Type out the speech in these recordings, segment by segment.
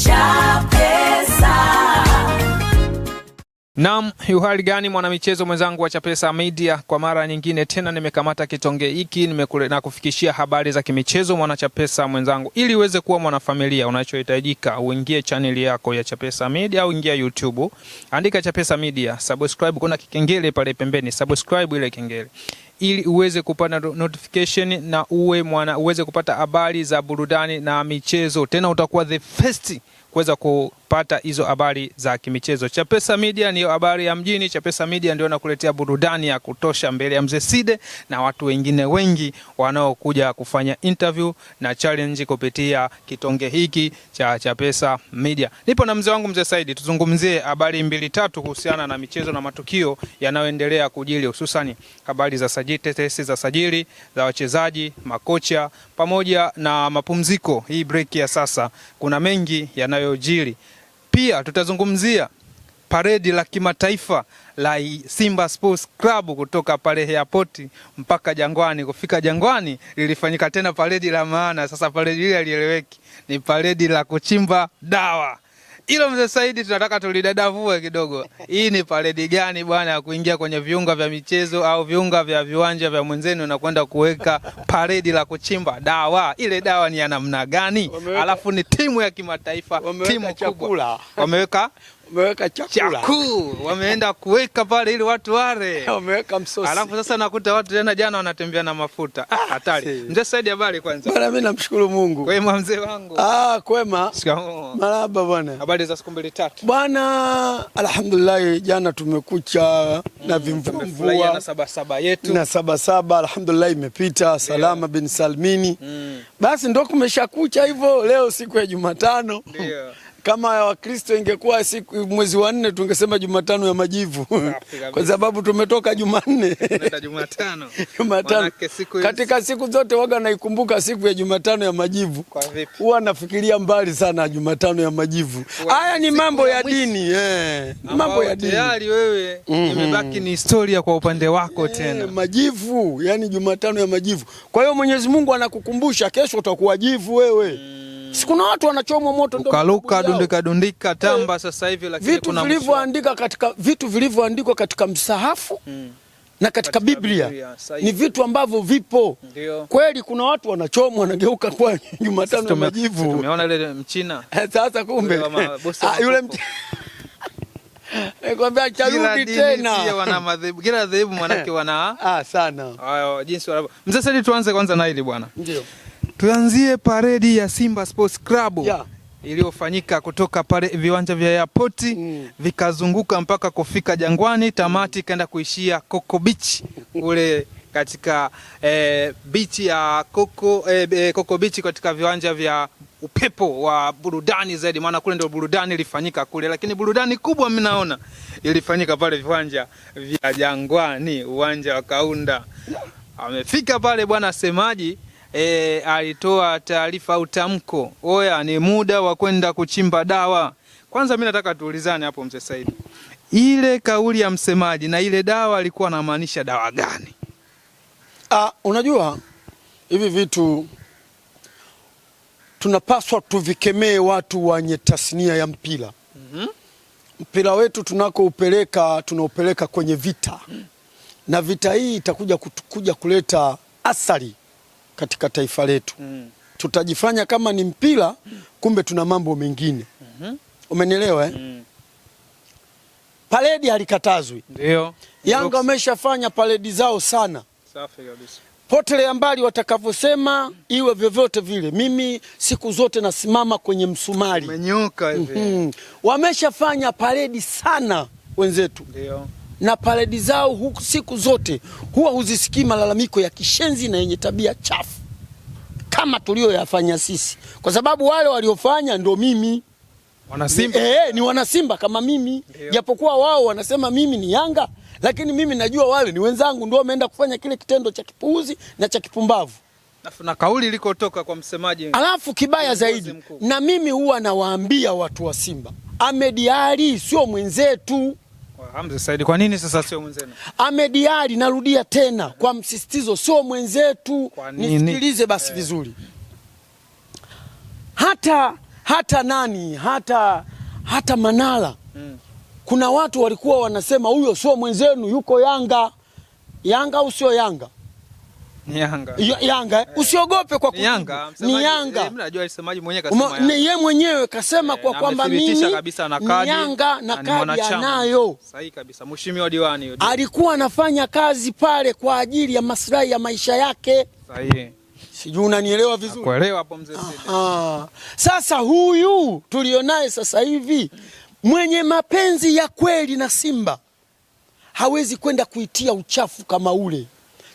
Chapesa. Naam, yuhali gani mwanamichezo mwenzangu wa Chapesa Media, kwa mara nyingine tena nimekamata kitonge hiki na kufikishia habari za kimichezo mwana Chapesa mwenzangu. Ili uweze kuwa mwanafamilia, unachohitajika uingie channel yako ya Chapesa Media au ingia YouTube, andika Chapesa Media, subscribe, kuna kikengele pale pembeni, subscribe ile kengele ili uweze kupata notification na uweze kupata habari za burudani na michezo. Tena utakuwa the first kuweza kupata hizo habari za kimichezo. Chapesa Media ndio habari ya mjini. Chapesa Media ndio nakuletea burudani ya kutosha mbele ya Mzee Side na watu wengine wengi wanaokuja kufanya interview na challenge kupitia kitonge hiki cha Chapesa Media. Nipo na mzee wangu Mzee Side, tuzungumzie habari 2-3 kuhusiana na michezo na matukio yanayoendelea kujili, hususan habari za tetesi za sajili za wachezaji, makocha pamoja na mapumziko. Hii break ya sasa kuna mengi yanayojiri. Pia tutazungumzia paredi la kimataifa la Simba Sports Club kutoka pale airport mpaka Jangwani. Kufika Jangwani lilifanyika tena paredi la maana. Sasa paredi ile alieleweki, ni paredi la kuchimba dawa. Hilo Mzee Saidi tunataka tulidadavue kidogo. Hii ni paredi gani bwana ya kuingia kwenye viunga vya michezo au viunga vya viwanja vya mwenzenu na kwenda kuweka paredi la kuchimba dawa? Ile dawa ni ya namna gani? Alafu ni timu ya kimataifa, timu kubwa. Wameweka chakula. Wameenda kuweka pale ili watu wale. Wameweka msosi. Alafu sasa nakuta watu tena jana wanatembea na mafuta. Hatari. Mzee Saidi, habari kwanza? Bwana, mimi namshukuru Mungu. Kwema mzee wangu? Kwema. Marhaba bwana. Habari za siku 2-3? Bwana, alhamdulillah, jana tumekucha na vimvua na Sabasaba yetu. Na Sabasaba alhamdulillah imepita salama bin salmini. Basi ndo kumeshakucha hivyo. Leo siku ya Jumatano. Ndio. Kama ya Wakristo ingekuwa siku mwezi wa 4 tungesema Jumatano ya majivu. Kwa sababu tumetoka Jumanne. Tunaenda Jumatano. Katika siku zote waga naikumbuka siku ya Jumatano ya majivu. Kwa vipi? Huwa nafikiria mbali sana Jumatano ya majivu. Haya ni mambo ya dini, mambo ya dini. Tayari wewe imebaki ni historia kwa upande wako tena. Majivu, yani Jumatano ya majivu. Kwa hiyo Mwenyezi Mungu anakukumbusha kesho utakuwa jivu wewe. Sikuna watu wanachomwa moto ndio ukaluka dundika tamba sasa hivi, lakini kuna vitu vilivyoandikwa katika msahafu na katika Biblia ni vitu ambavyo vipo. Ndiyo. Kweli kuna watu wanachomwa wanageuka kwa Jumatano ya majivu. Tumeona ile Mchina. Sasa kumbe yule Nikwambia charudi tena. Sio wana madhehebu. Kila dhehebu manake wana sana. Hayo jinsi wanavyo. Mzee Saidi, tuanze kwanza na hili bwana. Ndio. Tuanzie paredi ya Simba Sports Club iliyofanyika kutoka pale viwanja vya airport vikazunguka mpaka kufika Jangwani, tamati kaenda kuishia Coco Beach kule katika beach ya Coco Beach, katika viwanja vya upepo wa burudani zaidi, maana kule ndio burudani ilifanyika kule, lakini burudani kubwa mimi naona ilifanyika pale viwanja vya Jangwani, uwanja wa Kaunda. Amefika pale bwana semaji alitoa taarifa au tamko, oya ni muda wa kwenda kuchimba dawa. Kwanza mimi nataka tuulizane hapo Mzee Saidi, ile kauli ya msemaji na ile dawa alikuwa anamaanisha dawa gani? Unajua hivi vitu tunapaswa tuvikemee watu wenye tasnia ya mpira. Mpira wetu tunaupeleka kwenye vita. Na vita hii itakuja kuleta athari katika taifa letu. Tutajifanya kama ni mpira, kumbe tuna mambo mengine. Umenielewa Paredi halikatazwi. Ndio. Yanga wameshafanya paredi zao sana. Safi kabisa. Potele mbali watakavyosema iwe vyovyote vile. Mimi siku zote nasimama kwenye msumari. Umenyoka hivi. Wameshafanya paredi sana wenzetu. Ndio. Na paredi zao siku zote huwa huzisikii malalamiko ya kishenzi na yenye tabia chafu kama tulioyafanya sisi, kwa sababu wale waliofanya ndio mimi. Wanasimba. Ni wanasimba kama mimi. Japokuwa wao wanasema mimi ni Yanga, lakini mimi najua wale ni wenzangu ndio wameenda kufanya kile kitendo cha kipuuzi na cha kipumbavu. Na kauli ilikotoka kwa msemaji. Alafu kibaya zaidi, na mimi huwa nawaambia watu wa Simba, Ahmed Ally sio mwenzetu. Mzee Saidi, kwa nini sasa sio mwenzenu? Ahmed Ally, narudia tena kwa msisitizo, sio mwenzetu. Nisikilize basi vizuri. hata nani hata Manara kuna watu walikuwa wanasema huyo sio mwenzenu, yuko Yanga. Yanga au sio Yanga? Ni Yanga. Yanga. Usiogope kwa ni Yanga. Ni Yanga. Mimi najua alisemaje mwenyewe kasema Yanga. Yeye mwenyewe kasema kwa kwamba mimi kabisa na kadi. Yanga na kadi anayo. Sahihi kabisa. Mheshimiwa diwani yule. Alikuwa anafanya kazi pale kwa ajili ya maslahi ya maisha yake. Sahihi. Sijui unanielewa vizuri. Kuelewa hapo mzee Sidi. Sasa huyu tulionaye sasa hivi mwenye mapenzi ya kweli na Simba hawezi kwenda kuitia uchafu kama ule.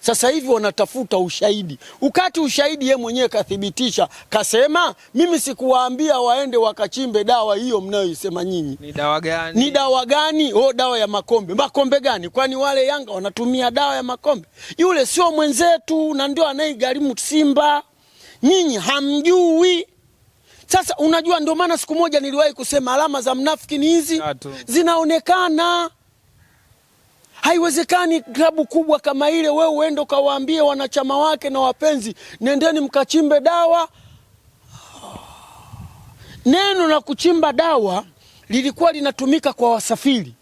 Sasa hivi wanatafuta ushahidi. Ukati ushahidi ye mwenyewe kathibitisha, kasema mimi sikuwaambia waende wakachimbe dawa hiyo mnayoisema nyinyi. Ni dawa gani? Ni dawa gani? Dawa ya makombe. Makombe gani? Kwani wale Yanga wanatumia dawa ya makombe? Yule sio mwenzetu na ndio anayegharimu Simba. Nyinyi hamjui. Sasa unajua ndio maana siku moja niliwahi kusema alama za mnafiki ni hizi zinaonekana. Haiwezekani klabu kubwa kama ile wewe uende ukawaambie wanachama wake na wapenzi nendeni mkachimbe dawa. Neno la kuchimba dawa lilikuwa linatumika kwa wasafiri.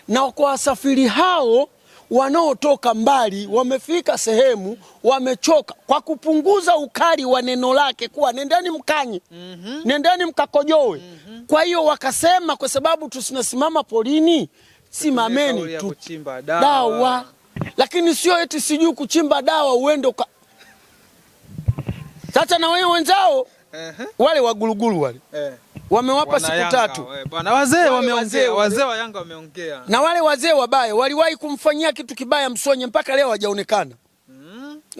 Na kwa wasafiri hao wanaotoka mbali wamefika sehemu wamechoka, kwa kupunguza ukali wa neno lake kuwa nendeni mkanye, nendeni mkakojoe. Kwa hiyo wakasema kwa sababu tunasimama polini, simameni tu dawa. Lakini sio eti sijui kuchimba dawa uende uka... Sasa na wewe wenzao wale wagulugulu wale wamewapa siku 3. Bwana wazee wameongea, wazee wa Yanga wameongea. Na wale wazee wabaya waliwahi kumfanyia kitu kibaya Msonye mpaka leo hajaonekana.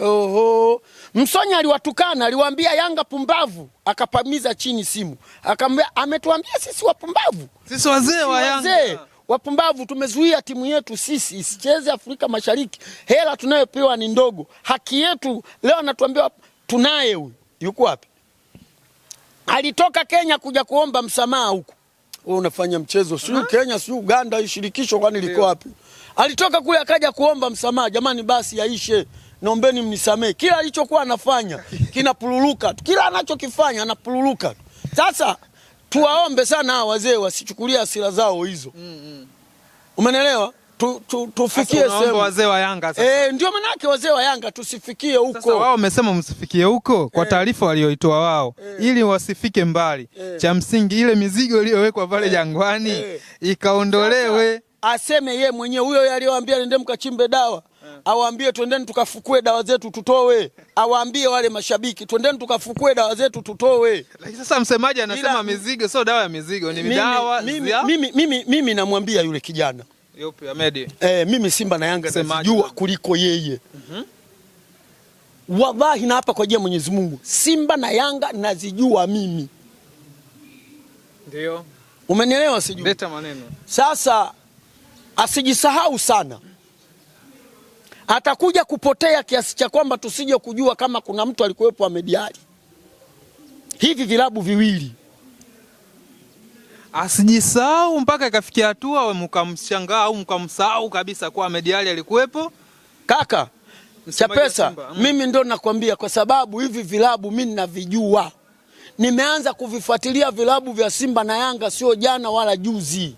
Oho. Msonye aliwatukana, aliwaambia Yanga pumbavu, akapamiza chini simu. Akamwambia ametuambia sisi wapumbavu. Sisi wazee wa Yanga wapumbavu, tumezuia timu yetu sisi isicheze Afrika Mashariki. Hela tunayopewa ni ndogo. Haki yetu leo anatuambia tunaye huyu. Yuko wapi? Alitoka Kenya kuja kuomba msamaha huku. Wewe unafanya mchezo, sio Kenya, sio Uganda, ishirikisho kwani liko wapi? Alitoka kule akaja kuomba msamaha, jamani basi yaishe. Naombeni mnisamee. Kila alichokuwa anafanya kinapululuka. Kila anachokifanya anapululuka. Sasa tuwaombe sana hawa wazee wasichukulie hasira zao hizo. Umeelewa? Tufikie sehemu wazee wa Yanga sasa. Ndio maana yake wazee wa Yanga tusifikie huko. Sasa wao wamesema msifikie huko kwa taarifa walioitoa wao ili wasifike mbali. Cha msingi ile mizigo iliyowekwa pale Jangwani ikaondolewe. Aseme ye mwenyewe huyo aliyowaambia nende mkachimbe dawa. Awaambie twendeni tukafukue dawa zetu tutowe. Awaambie wale mashabiki twendeni tukafukue dawa zetu tutowe. Lakini sasa msemaji anasema mizigo sio dawa ya mizigo, ni dawa. Mimi namwambia yule kijana. Yupi Ahmed? Mimi Simba na Yanga nazijua kuliko yeye. Wallahi na hapa kwa jina Mwenyezi Mungu, Simba na Yanga nazijua mimi. Ndio. Umenielewa sijui? Leta maneno. Sasa asijisahau sana. Atakuja kupotea kiasi cha kwamba tusije kujua kama kuna mtu alikuwepo Ahmed Ally. Hivi vilabu viwili. Asijisahau mpaka ikafikia hatua mkamshangaa au mkamsahau kabisa kwa Ahmed Ally alikuwepo. Kaka, Chapesa, mimi ndo nakwambia kwa sababu hivi vilabu mimi ninavijua. Nimeanza kuvifuatilia vilabu vya Simba na Yanga sio jana wala juzi.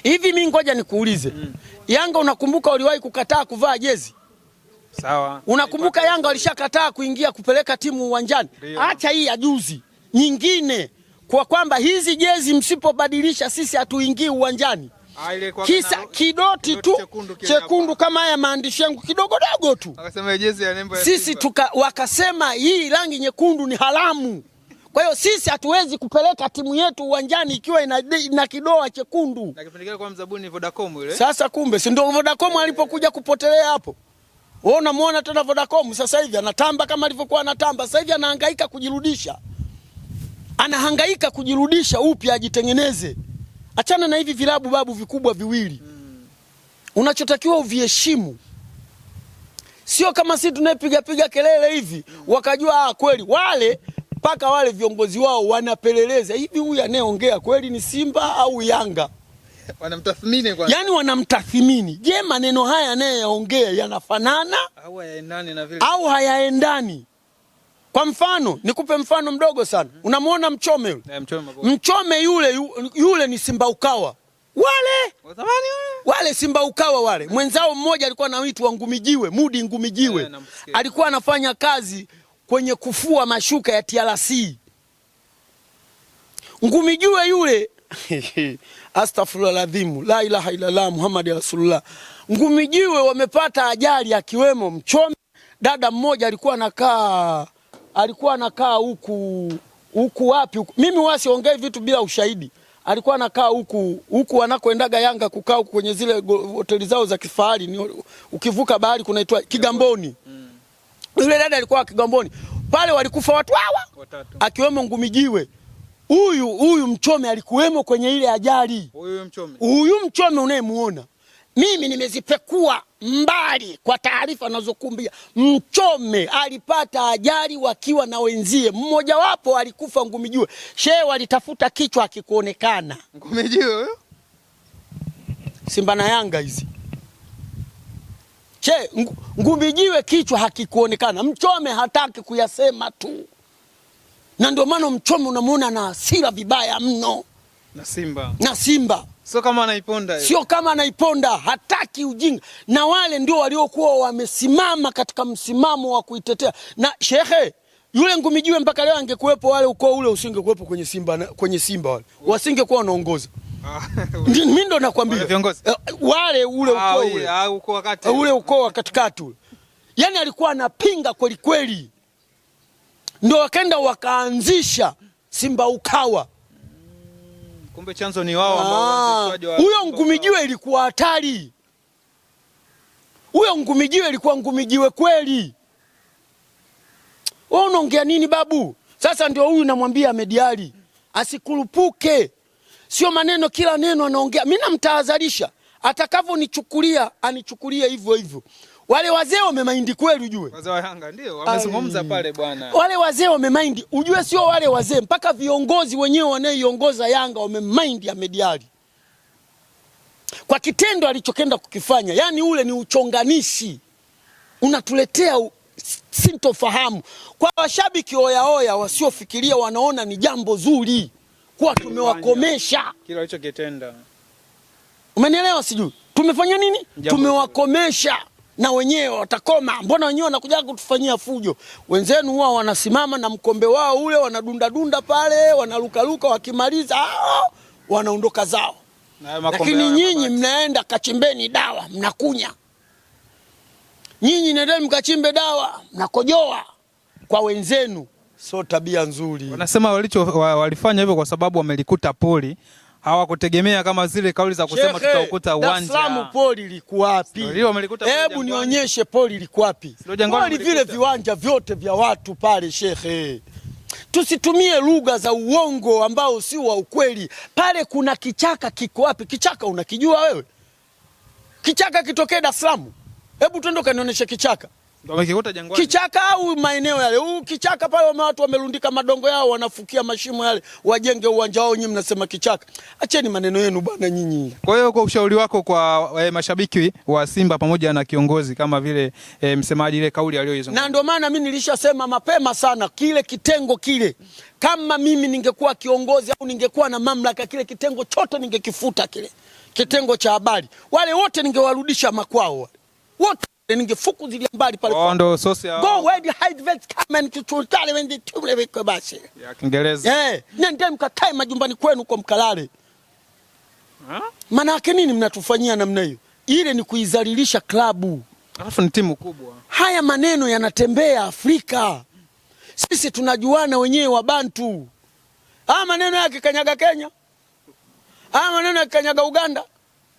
Hivi mimi ngoja nikuulize. Yanga unakumbuka waliwahi kukataa kuvaa jezi? Sawa. Unakumbuka Yanga walishakataa kuingia kupeleka timu uwanjani? Acha hii ya juzi. Nyingine kwa kwamba hizi jezi msipobadilisha sisi hatuingii uwanjani. Kisa kidoti tu chekundu kama haya maandishi yangu kidogo dogo tu. Akasema jezi ya nembo ya sisi wakasema hii rangi nyekundu ni haramu. Kwa hiyo sisi hatuwezi kupeleka timu yetu uwanjani ikiwa ina kidoa chekundu. Na kipindi kile kwa mzabuni ni Vodacom ile. Sasa kumbe si ndio Vodacom alipokuja kupotelea hapo. Wewe unamuona tena Vodacom sasa hivi anatamba kama alivyokuwa anatamba. Sasa hivi anahangaika kujirudisha. Anahangaika kujirudisha upya ajitengeneze. Achana na hivi vilabu babu vikubwa viwili. Unachotakiwa uviheshimu. Sio kama sisi tunapiga kelele hivi wakajua kweli wale mpaka wale viongozi wao wanapeleleza hivi huyu anayeongea kweli ni Simba au Yanga. Wanamtathmini kwanza. Yaani wanamtathmini. Je, maneno haya anayeongea yanafanana au hayaendani na vile? Au hayaendani? Kwa mfano, nikupe mfano mdogo sana. Unamuona Mchome yule? Mchome yule ni Simba Ukawa. Wale Simba Ukawa wale. Mwenzao mmoja alikuwa anaitwa Ngumijiwe, Mudi Ngumijiwe. Alikuwa anafanya kazi kwenye kufua mashuka ya TRC. Ngumijiwe yule astaghfirullahalazim, la ilaha illallah Muhammad rasulullah. Ngumijiwe wamepata ajali akiwemo Mchome. Dada mmoja alikuwa anakaa huku wapi huku. Mimi wasiongee vitu bila ushahidi. Alikuwa anakaa huku wanakoendaga Yanga kukaa huku kwenye zile hoteli zao za kifahari, ukivuka bahari kunaitwa Kigamboni. Yule dada alikuwa Kigamboni. Pale walikufa watu hawa akiwemo Ngumijiwe. Huyu Mchome alikuwemo kwenye ile ajali. Huyu Mchome unayemuona. Mimi nimezipekua mbali kwa taarifa nazokumbia. Mchome alipata ajali wakiwa na wenzie. Mmoja wapo alikufa Ngumijiwe. Shehe walitafuta kichwa hakikuonekana. Ngumijiwe huyo? Simba na Yanga hizi. Shehe Ngumijiwe kichwa hakikuonekana. Mchome hataki kuyasema tu. Na ndio maana Mchome unamuona na hasira vibaya mno. Na Simba. Sio kama anaiponda. Sio kama anaiponda, hataki ujinga. Na wale ndio waliokuwa wamesimama katika msimamo wa kuitetea. Na shekhe, yule Ngumijiwe mpaka leo angekuepo wale ukoo ule usingekuepo kwenye Simba wale. Wasingekuwa wanaongoza. Mimi ndo nakwambia. Wale ule ukoo wa katikati ule. Yaani alikuwa anapinga kweli kweli. Ndio wakaenda wakaanzisha Simba Ukawa. Kumbe chanzo ni wao ambao huyo Ngumijiwe ilikuwa hatari. Huyo Ngumijiwe ilikuwa Ngumijiwe kweli. Wewe unaongea nini babu? Sasa ndio huyu namwambia Ahmed Ally asikurupuke. Sio maneno kila neno anaongea. Mimi namtahadharisha. Atakavonichukulia anichukulie hivyo hivyo. Wale wazee wamemaindi kweli ujue. Wazee wa Yanga ndio wamezungumza pale bwana. Wale wazee wamemaindi ujue, sio wale wazee, mpaka viongozi wenyewe wanaoiongoza Yanga wamemaindi Ahmed Ally. Kwa kitendo alichokenda kukifanya, yani ule ni uchonganishi. Unatuletea sintofahamu kwa washabiki oya wasiofikiria, wanaona ni jambo zuri kwa tumewakomesha kile alichokitenda. Umenielewa sijui? Tumefanya nini? Tumewakomesha. Na wenyewe watakoma. Mbona wenyewe wanakuja kutufanyia fujo? Wenzenu huwa wanasimama na mkombe wao ule, wanadunda pale, wanalukaluka, wakimaliza wanaondoka zao. Lakini nyinyi mnaenda kachimbeni dawa, mnakunya. Nyinyi nendeni mkachimbe dawa, mnakojoa kwa wenzenu. Sio tabia nzuri. Wanasema walifanya hivyo kwa sababu wamelikuta poli. Hawakutegemea kama zile kauli za kusema tutaukuta uwanja. Dar es Salaam poli liko wapi? Hebu nionyeshe poli liko wapi? Poli vile viwanja vyote vya watu pale shekhe. Tusitumie lugha za uongo ambao si wa ukweli. Pale kuna kichaka kiko wapi? Kichaka unakijua wewe? Kichaka kitokee Dar es Salaam. Hebu twende kanionyeshe kichaka. Ndio wamekikuta Jangwani. Kichaka au maeneo yale. Kichaka pale watu wamelundika madongo yao, wanafukia mashimo yale, wajenge uwanja wao, nyinyi mnasema kichaka. Acheni maneno yenu bwana nyinyi. Kwa hiyo kwa ushauri wako kwa mashabiki wa Simba pamoja na kiongozi kama vile msemaji, ile kauli aliyoizungumza. Na ndio maana mimi nilishasema mapema sana kile kitengo kile. Kama mimi ningekuwa kiongozi au ningekuwa na mamlaka, kile kitengo chote ningekifuta kile. Kitengo cha habari. Wale wote ningewarudisha makwao. Wote ningefukuzilia mbali pale. Ndo sosi ya go where the hide vets come and tutale when the tule weko basi ya Kiingereza. Nendeni mkakae majumbani kwenu kwa mkalale. Maana yake nini mnatufanyia namna hiyo? Ile ni kuizalilisha klabu. Alafu ni timu kubwa. Haya maneno yanatembea Afrika. Sisi tunajuana wenyewe wa Bantu. Haya maneno yake kanyaga Kenya. Haya maneno yake kanyaga Uganda.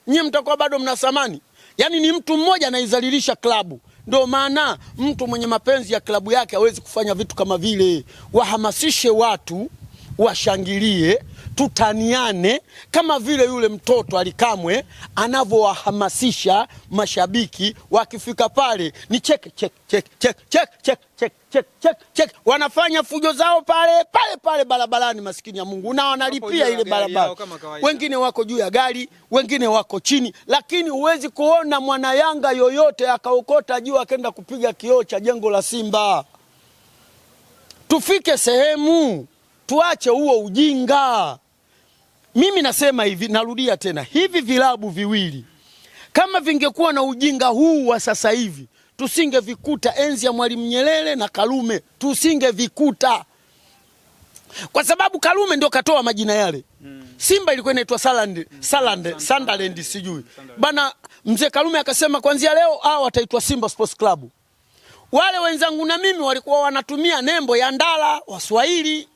Nyinyi mtakuwa bado mna thamani. Yaani ni mtu mmoja anaizalilisha klabu. Ndio maana mtu mwenye mapenzi ya klabu yake hawezi kufanya vitu kama vile. Wahamasishe watu, washangilie, tutaniane kama vile yule mtoto Alikamwe anavyowahamasisha mashabiki, wakifika pale ni check. Wanafanya fujo zao pale barabarani, maskini ya Mungu, na wanalipia ile barabara. Wengine wako juu ya gari, wengine wako chini, lakini huwezi kuona mwana Yanga yoyote akaokota juu akaenda kupiga kioo cha jengo la Simba. Tufike sehemu tuache huo ujinga. Mimi nasema hivi, narudia tena, hivi vilabu viwili kama vingekuwa na ujinga huu wa sasa hivi tusingevikuta enzi ya Mwalimu Nyerere na Karume, tusingevikuta. Kwa sababu Karume ndio katoa majina yale. Simba ilikuwa inaitwa Sunderland sijui. Bana mzee Karume akasema kuanzia leo hao wataitwa Simba Sports Club. Wale wenzangu na mimi walikuwa wanatumia nembo ya ndala Waswahili.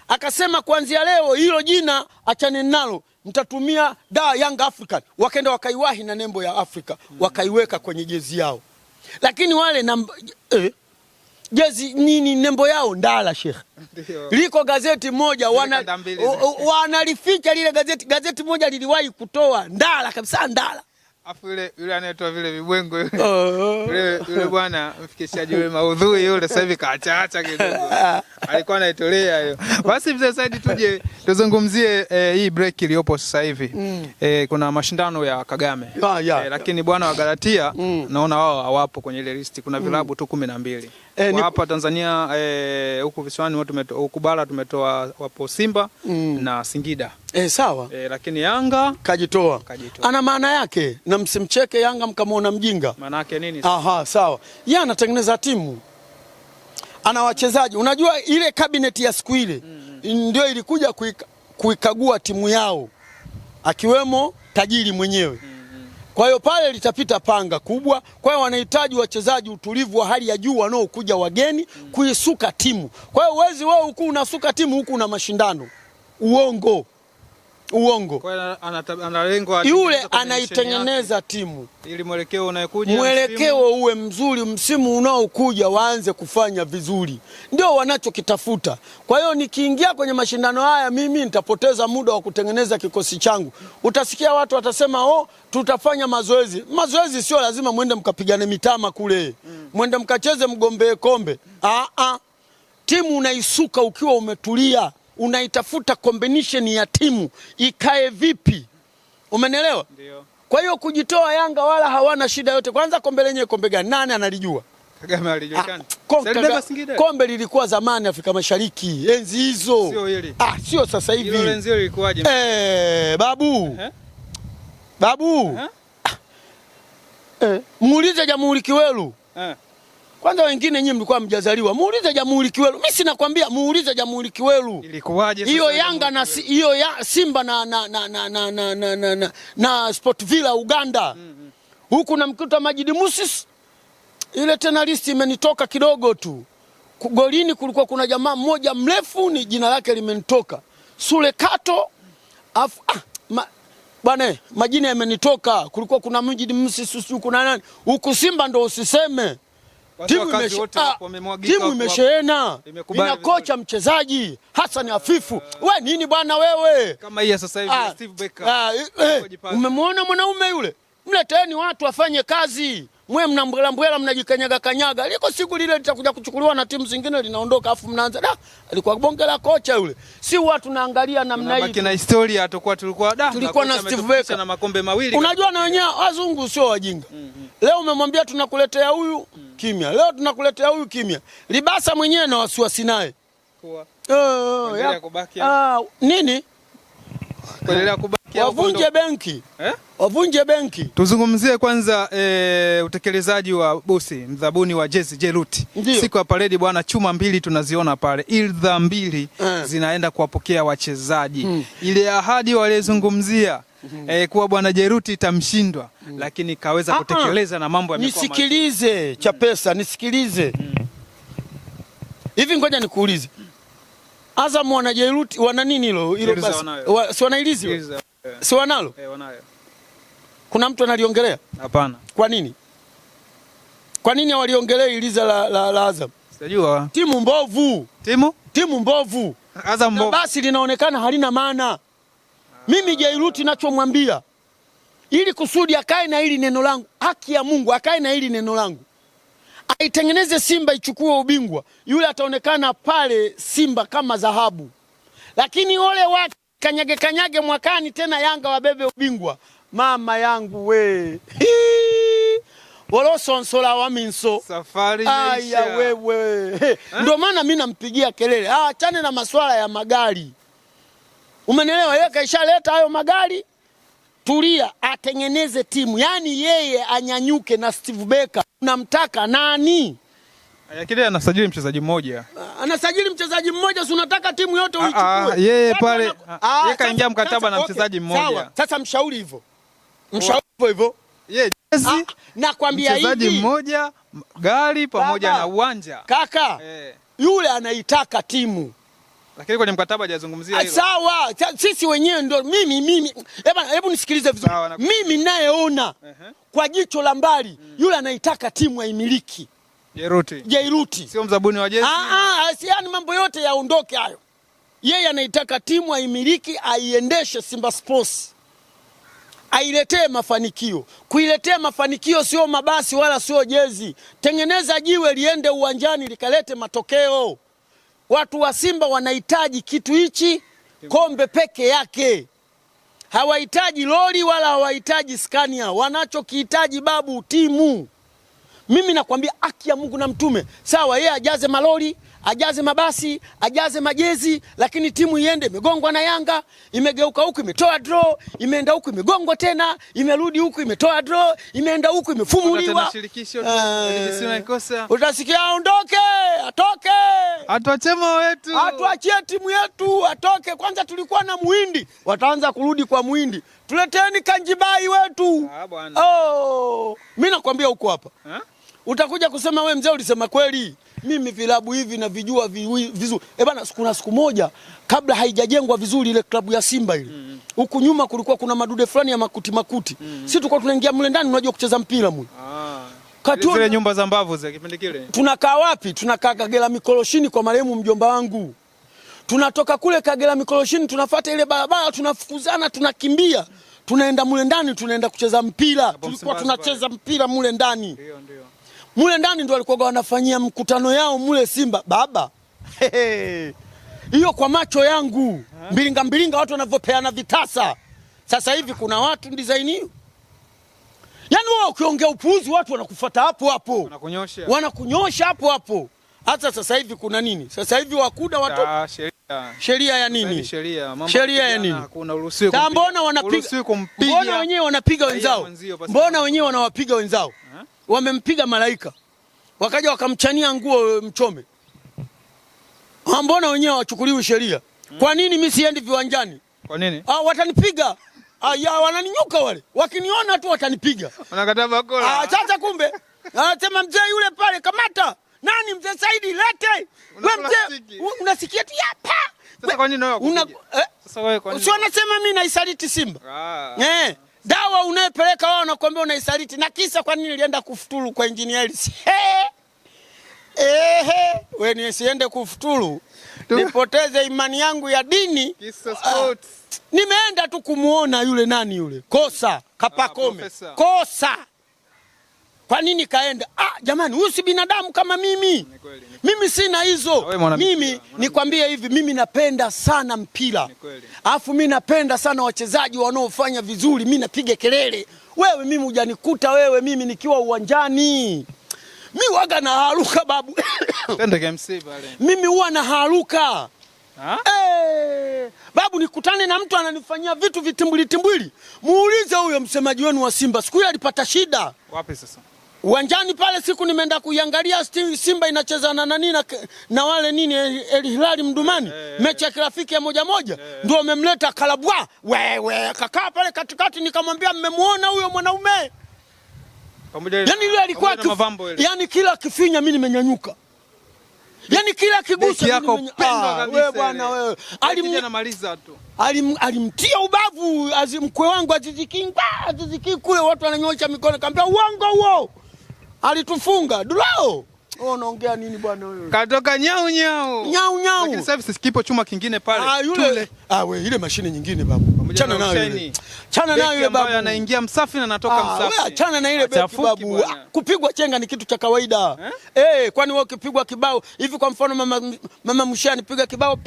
Akasema kuanzia leo hilo jina achane nalo, mtatumia Young African. Wakaenda wakaiwahi na nembo ya Afrika, wakaiweka kwenye jezi yao. Lakini wale jezi nini nembo yao ndala Sheikh. Liko gazeti moja wanalificha lile gazeti moja liliwahi kutoa ndala kabisa ndala. Afu yule anaitwa vile vibwengo yule bwana mfikishaji yule maudhui yule sasa hivi kaacha kidogo. Alikuwa anaitolea hiyo. Basi mzee Said tuje tuzungumzie hii break iliyopo sasa hivi. Kuna mashindano ya Kagame. Lakini bwana wa Galatia naona wao hawapo kwenye ile listi. Kuna vilabu tu 12. Hapa Tanzania huku visiwani huku bara tumetoa wapo Simba na Singida. Sawa. Lakini Yanga kajitoa. Ana maana yake, na msimcheke Yanga mkamwona mjinga. Maana yake nini? Aha, sawa. Yeye anatengeneza timu. Ana wachezaji. Unajua ile cabinet ya siku ile ndio ilikuja kuikagua timu yao. Akiwemo tajiri mwenyewe. Kwa hiyo pale litapita panga kubwa. Kwa hiyo wanahitaji wachezaji utulivu wa hali ya juu wanaokuja wageni kuisuka timu. Kwa hiyo uwezi wewe huku unasuka timu huku una mashindano. Uongo. Kwa hiyo analengwa yule anaitengeneza timu ili mwelekeo unayokuja mwelekeo uwe mzuri, msimu unaokuja waanze kufanya vizuri. Ndio wanachokitafuta. Kwa hiyo nikiingia kwenye mashindano haya mimi nitapoteza muda wa kutengeneza kikosi changu. Utasikia watu watasema tutafanya mazoezi. Mazoezi sio lazima mwende mkapigane mitama kule. Mwende mkacheze mgombee kombe. Timu unaisuka ukiwa umetulia. Unaitafuta combination ya timu ikae vipi. Umenielewa? Ndio. Kwa hiyo kujitoa Yanga wala hawana shida yote. Kwanza kombe lenyewe kombe gani? Nani analijua? Kagame alijulikana. Kombe lilikuwa zamani Afrika Mashariki, enzi hizo. Sio hili. Sio sasa hivi. Hilo enzi lilikuwaje? Babu. Babu. Muulize Jamhuri Kiwelu. Kwanza wengine nyinyi mlikuwa mjazaliwa. Muulize Jamhuri Kiwelu. Mimi sinakwambia muulize Jamhuri Kiwelu. Ilikuwaje sasa? Hiyo Yanga na hiyo Simba na Sport Villa Uganda. Huku namkuta Majid Musis. Ile tena listi imenitoka kidogo tu. Golini kulikuwa kuna jamaa mmoja mrefu ni jina lake limenitoka. Sule Kato. Bwana majina yamenitoka. Kulikuwa kuna Majid Musis kuna nani? Huku Simba ndo usiseme. Timu imesheena. Ina kocha mchezaji Hassan Afifu. We nini bwana wewe? Kama hii sasa hivi Steve Becker. Umemwona mwanaume yule? Mleteni watu wafanye kazi. Mwe mnambwela mnajikanyaga. Liko siku lile litakuja kuchukuliwa na timu zingine linaondoka afu mnaanza alikuwa bonge la kocha yule. Si watu naangalia namna hii. Baki na historia tulikuwa na Steve Becker na makombe mawili. Unajua na wenyewe wazungu sio wajinga. Leo umemwambia tunakuletea huyu kimya. Leo tunakuletea huyu kimya. Libasa mwenyewe na wasiwasi naye. Nini? Kuendelea kubaki wavunje benki. Wavunje benki. Tuzungumzie kwanza utekelezaji wa bosi mdhabuni wa jezi Jeruti. Siku ya paredi bwana, chuma 2 tunaziona pale. Ildha 2 zinaenda kuwapokea wachezaji. Ile ahadi walizungumzia kuwa bwana Jeruti itamshindwa lakini kaweza kutekeleza na mambo yamekuwa. Nisikilize Chapesa, nisikilize. Hivi ngoja nikuulize. Azam wana Jeruti wana nini hilo basi? Si wanailizi? Si wanalo? Wanayo. Kuna mtu analiongelea? Hapana. Kwa nini? Kwa nini hawaliongelea iliza la Azam? Sijajua. Timu mbovu. Timu mbovu. Azam mbovu. Basi linaonekana halina maana. Mimi Jeruti nachomwambia ili kusudi akae na hili neno langu, haki ya Mungu akae na hili neno langu. Aitengeneze Simba ichukue ubingwa. Yule ataonekana pale Simba kama dhahabu. Lakini ole wake kanyage mwakani tena Yanga wabebe ubingwa. Mama yangu we. wolosonsola wa minso safari imeisha. Aya wewe ndio maana mimi nampigia kelele achane na masuala ya magari, umenielewa? Yeye kaishaleta hayo magari, tulia atengeneze timu, yani yeye anyanyuke. Na Steve Becker unamtaka nani? Kile anasajili mchezaji mmoja. Anasajili mchezaji mmoja, si unataka timu yote uichukue? Yeye pale yeye kaingia mkataba na mchezaji mmoja. Sawa, sasa mshauri hivyo. Mshauri hivyo. Yeye jezi. Nakwambia hivi. Mchezaji mmoja, gari pamoja na uwanja. Kaka. Yule anaitaka timu. Lakini kwenye mkataba hajazungumzia hilo. Sawa, sisi wenyewe ndio mimi. Hebu nisikilize vizuri. Mimi nayeona kwa jicho la mbali yule anaitaka timu aimiliki. Jairuti. Sio mzabuni wa jezi. Yaani mambo yote yaondoke hayo. Yeye anaitaka timu aimiliki, aiendeshe Simba Sports. Ailetee mafanikio. Kuiletea mafanikio sio mabasi wala sio jezi. Tengeneza jiwe liende uwanjani likalete matokeo. Watu wa Simba wanahitaji kitu hichi, kombe peke yake. Hawahitaji lori wala hawahitaji Scania. Wanachokihitaji babu timu. Mimi nakwambia haki ya Mungu na mtume. Sawa, yeye ajaze malori, ajaze mabasi, ajaze majezi, lakini timu iende imegongwa na Yanga, imegeuka huku imetoa draw, imeenda huku imegongwa tena, imerudi huku imetoa draw, imeenda huku imefumuliwa. Utasikia aondoke, atoke. Atuachema wetu. Atuachie timu yetu, atoke. Kwanza tulikuwa na Muhindi, wataanza kurudi kwa Muhindi. Tuleteni Kanjibai wetu. Bwana. Mimi nakwambia huko hapa. Utakuja kusema wewe mzee ulisema kweli. Mimi vilabu hivi na vijua vizuri. Bana, kuna siku moja kabla haijajengwa vizuri ile klabu ya Simba ile. Huku nyuma kulikuwa kuna madude fulani ya makuti. Sisi tulikuwa tunaingia mle ndani unajua kucheza mpira mwe. Zile nyumba za mbavu za kipindi kile. Tunakaa wapi? Tunakaa Kagera Mikoloshini kwa marehemu mjomba wangu. Tunatoka kule Kagera Mikoloshini tunafuata ile barabara, tunafukuzana, tunakimbia. Tunaenda mule ndani, tunaenda kucheza mpira. Tulikuwa tunacheza mpira mule ndani. Ndio. Mule ndani ndio walikuwa wanafanyia mkutano yao mule Simba. Baba. Hiyo kwa macho yangu. Mbilinga watu wanavyopeana vitasa. Sasa hivi kuna watu design hiyo. Yaani wewe ukiongea upuuzi watu wanakufuata hapo hapo. Wanakunyosha hapo hapo. Hata sasa hivi kuna nini? Sasa hivi wakuda watu sheria ya nini? Sheria ya nini? Hakuna uruhusiwi. Mbona wanapiga? Mbona wenyewe wanapiga wenzao? Mbona wenyewe wanawapiga wenzao? Wamempiga Malaika. Wakaja wakamchania nguo Mchome. Mbona wenyewe wachukuliwi sheria? Kwa nini mimi siendi viwanjani? Kwa nini? Watanipiga. Wananinyuka wale. Wakiniona tu watanipiga. Wanakataa bakola. Sasa kumbe. Anasema mzee yule pale kamata. Nani mzee Saidi lete? Wewe mzee unasikia tu hapa. Sasa kwa nini wewe? Sasa wewe kwa nini? Sio nasema mimi naisaliti Simba. Dawa unayepeleka wao nakwambia unaisaliti. Na kisa kwa nini nilienda kufuturu kwa engineer? Wewe nisiende kufuturu. Nipoteze imani yangu ya dini. Kisa sports. Nimeenda tu kumuona yule nani yule. Kosa, Kapakome. Kosa. Kwa nini kaenda? Jamani, huyu si binadamu kama mimi. Mimi sina hizo. Mimi nikwambie hivi, mimi napenda sana mpira. Alafu mimi napenda sana wachezaji wanaofanya vizuri, mimi napiga kelele. Wewe mimi hujanikuta wewe mimi nikiwa uwanjani. Mimi waga na haruka babu. Twende KMC pale. Mimi huwa na haruka. Babu nikutane na mtu ananifanyia vitu vitimbwili. Muulize huyo msemaji wenu wa Simba. Siku ile alipata shida. Wapi sasa? Uwanjani pale siku nimeenda kuiangalia Simba inacheza na nani na wale nini El Hilali Mdumani. Mechi ya kirafiki ya 1-1. Ndio wamemleta Kalabwa. Wewe kakaa pale katikati nikamwambia mmemwona huyo mwanaume? Yaani yule alikuwa yaani kila kifinya mimi nimenyanyuka. Yaani kila kigusa mimi wewe bwana wewe. Anamaliza tu. Alimtia ubavu mkwe wangu Aziziki kule watu wananyosha mikono akamwambia uongo huo. Alitufunga. Dulao. Unaongea nini bwana wewe? Katoka nyau. Lakini sasa hivi kipo chuma kingine pale. Yule. Wewe ile mashine nyingine babu. Chana nayo. Chana nayo ile babu. Anaingia msafi na anatoka msafi. Wewe chana na ile beki babu. Kupigwa chenga ni kitu cha kawaida. Kwani wewe ukipigwa kibao hivi kwa mfano mama Mshani piga kibao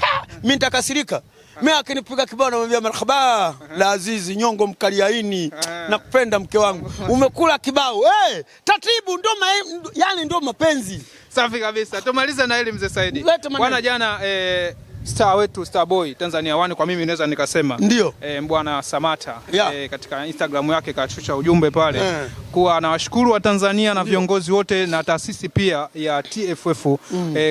mimi nitakasirika. Mimi akinipiga kibao namwambia marhaba la azizi nyongo mkaliaini nakupenda mke wangu. Umekula kibao. Tatibu ndo yani ndo mapenzi. Safi kabisa. Tumalize na hili mzee Saidi. Bwana jana star wetu Star Boy Tanzania One kwa mimi naweza nikasema ndio Bwana Samata katika Instagram yake kashusha ujumbe pale kuwa anawashukuru wa Tanzania na viongozi wote na taasisi pia ya TFF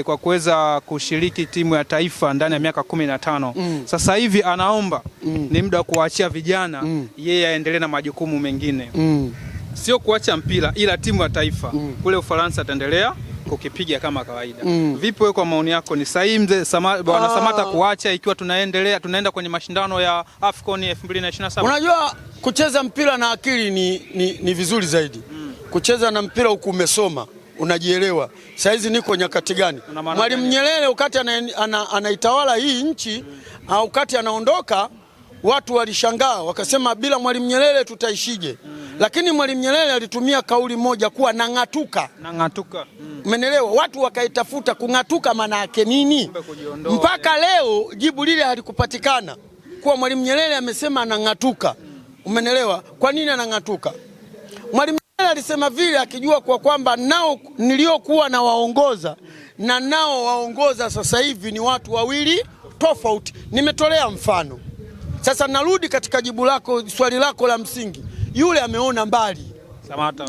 kwa kuweza kushiriki timu ya taifa ndani ya miaka 15. Sasa hivi anaomba ni muda wa kuachia vijana yeye aendelee na majukumu mengine. Sio kuacha mpira ila timu ya taifa kule Ufaransa ataendelea kukipiga kama kawaida. Vipi wewe kwa maoni yako ni sahihi mzee Bwana Samata kuacha ikiwa tunaenda kwenye mashindano ya AFCON 2027? Unajua kucheza mpira na akili ni vizuri zaidi. Kucheza na mpira huku umesoma, unajielewa. Saizi niko nyakati gani? Mwalimu Nyerere wakati anaitawala hii nchi au wakati anaondoka watu walishangaa wakasema bila Mwalimu Nyerere tutaishije? Lakini Mwalimu Nyerere alitumia kauli moja kuwa nang'atuka. Umeelewa? Watu wakaitafuta kung'atuka maana yake nini? Mpaka leo jibu lile halikupatikana. Kuwa Mwalimu Nyerere amesema anang'atuka. Umeelewa? Kwa nini anang'atuka? Mwalimu Nyerere alisema vile akijua kwa kwamba nao niliokuwa na waongoza na nao waongoza sasa hivi ni watu wawili tofauti. Nimetolea mfano. Sasa narudi katika jibu lako, swali lako la msingi. Yule ameona mbali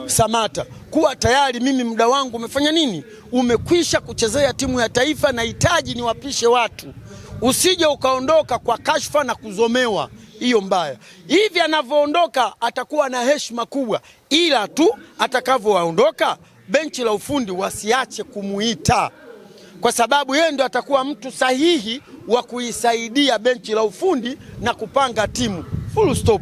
Samata kuwa tayari mimi muda wangu umefanya nini? Umekwisha kuchezea timu ya taifa na hitaji niwapishe watu. Usije ukaondoka kwa kashfa na kuzomewa. Hiyo mbaya. Hivi anavyoondoka atakuwa na heshima kubwa, ila tu atakavyoondoka benchi la ufundi wasiache kumuita, kwa sababu yeye ndo atakuwa mtu sahihi wa kuisaidia benchi la ufundi na kupanga timu. Full stop.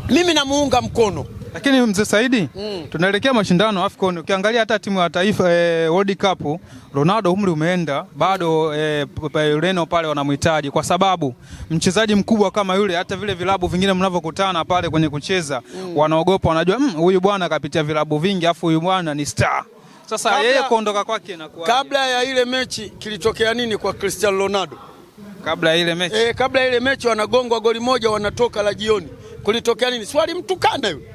Mimi namuunga mkono. Lakini mzee Saidi, tunaelekea mashindano AFCON. Ukiangalia hata timu ya taifa World Cup, Ronaldo umri umeenda, bado Ureno pale wanamhitaji kwa sababu mchezaji mkubwa kama yule, hata vile vilabu vingine mnavyokutana pale kwenye kucheza wanaogopa, wanajua huyu bwana kapitia vilabu vingi afu huyu bwana ni star. Sasa yeye kuondoka kwake na kwa kabla ya ile mechi kilitokea nini kwa Cristiano Ronaldo? Kabla ya ile mechi kabla ya ile mechi wanagongwa goli moja wanatoka la jioni. Kulitokea nini? Swali mtukana yule.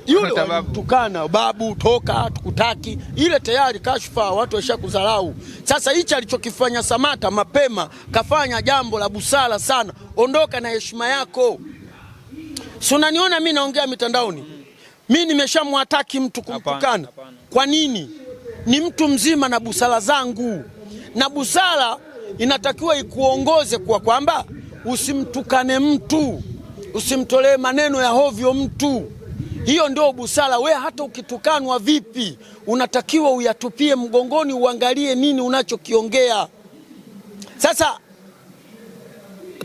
Yule mtukana babu toka tukutaki. Ile tayari kashfa, watu washakudharau. Sasa hichi alichokifanya Samata mapema kafanya jambo la busara sana. Ondoka na heshima yako. Si unaniona mimi naongea mitandaoni? Mimi nimeshamwataki mtu kumtukana. Kwa nini? Ni mtu mzima na busara zangu. Na busara inatakiwa ikuongoze kwa kwamba usimtukane mtu. Usimtolee maneno ya hovyo mtu. Hiyo ndio busara. We hata ukitukanwa vipi unatakiwa uyatupie mgongoni, uangalie nini unachokiongea. Sasa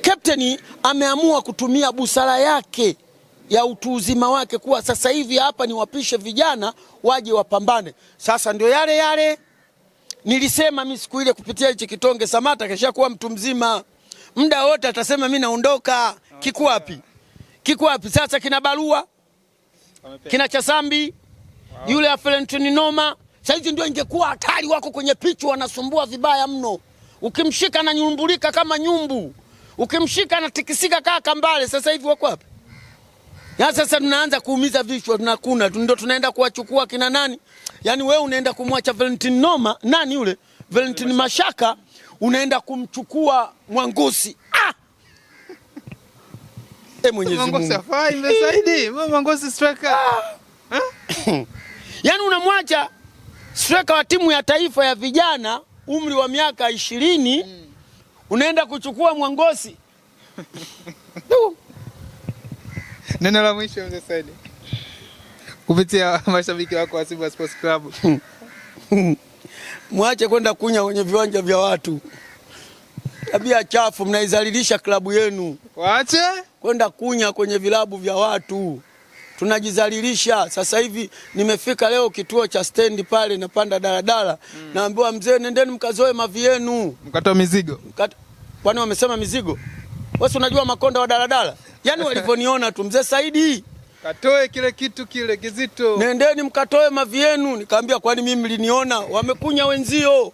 kapteni ameamua kutumia busara yake ya utu uzima wake kuwa sasa hivi hapa ni wapishe vijana waje wapambane. Sasa ndio yale nilisema mimi siku ile kupitia hichi kitonge, Samata keshakuwa mtu mzima. Muda wote atasema mimi naondoka. Kiko wapi? Sasa kina Barua, kina Chasambi, yule Aflentini Noma. Saizi ndio ingekuwa hatari, wako kwenye pichu wanasumbua vibaya mno. Ukimshika na nyumbulika kama nyumbu. Ukimshika na tikisika kama kambale. Sasa hivi wako wapi? Sasa tunaanza kuumiza vichwa, tunakuna ndio tunaenda kuwachukua kina nani? Yaani wewe unaenda kumwacha Valentine Noma, nani yule? Valentine Mashaka, unaenda kumchukua Mwangosi. Mwenyezi Mungu. Mwangosi afai msaidi, Mwangosi striker. Yaani unamwacha striker wa timu ya taifa ya vijana umri wa miaka 20 unaenda kuchukua Mwangosi. Neno la mwisho mzee Saidi kupitia mashabiki wako wa Simba Sports Club. Mwache kwenda kunya kwenye viwanja vya watu. Tabia chafu, mnaizalilisha klabu yenu. Waache kwenda kunya kwenye vilabu vya watu. Tunajizalilisha. Sasa hivi nimefika leo kituo cha stendi pale, napanda daladala, naambiwa mzee nendeni mkazoe mavi yenu. Mkatoa mizigo. Kwani wamesema mizigo? Wewe unajua makonda wa daladala? Yaani walivyoniona tu, mzee Saidi katoe kile kitu kile kizito. Nendeni mkatoe mavi yenu. Nikamwambia kwani mimi mliniona? Wamekunya wenzio.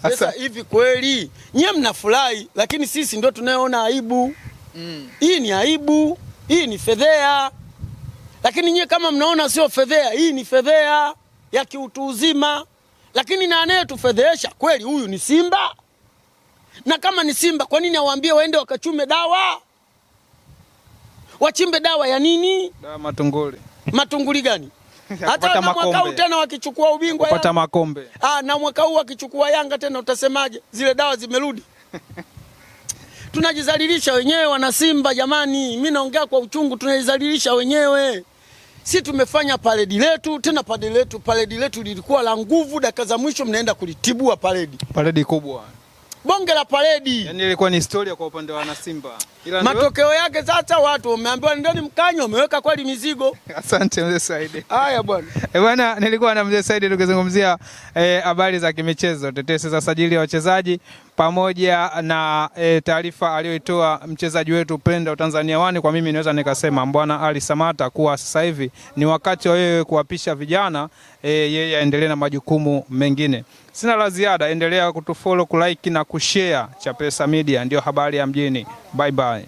Sasa hivi kweli nyie mnafurahi, lakini sisi ndio tunayoona aibu. Hii ni aibu, hii ni fedhea. Lakini nyie kama mnaona sio fedhea, hii ni fedhea ya kiutu uzima. Lakini na anayetufedhesha kweli huyu ni Simba. Na kama ni Simba, kwa nini awaambie waende wakachume dawa? Wachimbe dawa ya nini? Dawa matunguli. Matunguli gani? Hata na mwaka huu tena wakichukua ubingwa kupata makombe. Na mwaka huu wakichukua Yanga tena utasemaje? Zile dawa zimerudi. Tunajizalilisha wenyewe wana Simba jamani. Mimi naongea kwa uchungu, tunajizalilisha wenyewe. Si tumefanya paredi letu, tena paredi letu lilikuwa la nguvu, dakika za mwisho mnaenda kulitibua paredi. Paredi kubwa. Bonge la paredi. Yaani ilikuwa ni historia kwa upande wa wana Simba. Matokeo yake sasa watu wameambiwa ndani mkanyo, wameweka kweli mizigo. Asante Mzee Said. Haya bwana. Bwana, nilikuwa na Mzee Said tukizungumzia habari za kimichezo, tetesi za sajili ya wachezaji pamoja na taarifa aliyoitoa mchezaji wetu Penda Tanzania One. Kwa mimi naweza nikasema Bwana Ali Samata kuwa sasa hivi ni wakati wa yeye kuwapisha vijana, yeye aendelee na majukumu mengine. Sina la ziada, endelea kutufollow, kulike na kushare. Chapesa Media ndio habari ya mjini. Bye bye.